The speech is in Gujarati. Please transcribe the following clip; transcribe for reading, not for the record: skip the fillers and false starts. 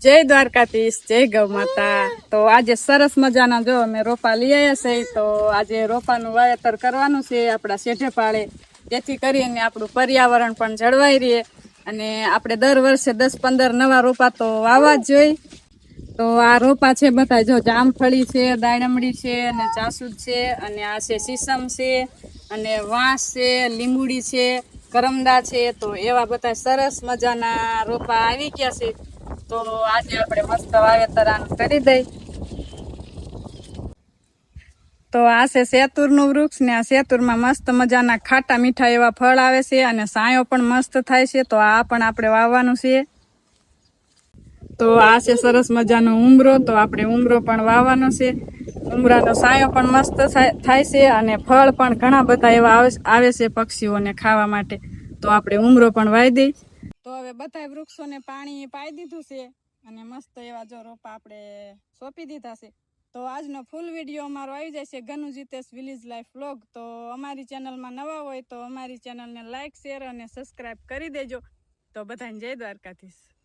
जय द्वारकाधीश जय गौ माता। तो आज सरस मजाना जो अमे रोपा लई आव्या छे। तो आज रोपानुं वावेतर करवानुं छे आपड़ा शेढे पाड़े, जेथी करीने आपणुं पर्यावरण पण जळवाई रहे अने आपणे दर वर्षे 10-15 नवा रोपा तो वाववा ज जोईए। तो आ रोपा छे बधा जो जामफળી छे, दायणमड़ी छे अने जासूद छे अने आ छे शीशम छे अने वांस छे, લીંબુડી छे, करमदा छे। तो एवा बधा सरस मजाना रोपा आवी गया छे। तो आज આપણે મસ્ત વાવેતર આનું કરી દઈ। તો આ છે સેતુરનું વૃક્ષ ને આ સેતુરમાં મસ્ત મજાના ખાટા મીઠા એવા ફળ આવે છે અને સાયો પણ મસ્ત થાય છે। તો આ પણ આપણે વાવવાનું છે। તો આ છે સરસ મજાનો ઉમરો। તો આપણે ઉમરો પણ વાવવાનો છે। ઉમરાનો સાયો પણ મસ્ત થાય છે અને ફળ પણ ઘણા બધા એવા આવે છે પક્ષીઓને ખાવા માટે। તો આપણે ઉમરો પણ વાવી દઈ। તો હવે બધા વૃક્ષોને પાણી પાઈ દીધું છે અને મસ્ત એવા જો રોપા આપણે સોંપી દીધા છે। તો આજનો ફૂલ વિડીયો અમારો આવી જાય છે ગનુ જીતેશ વિલેજ લાઈફ વ્લોગ। તો અમારી ચેનલમાં નવા હોય તો અમારી ચેનલને લાઈક શેર અને સબસ્ક્રાઈબ કરી દેજો। તો બધાને જય દ્વારકાધીશ।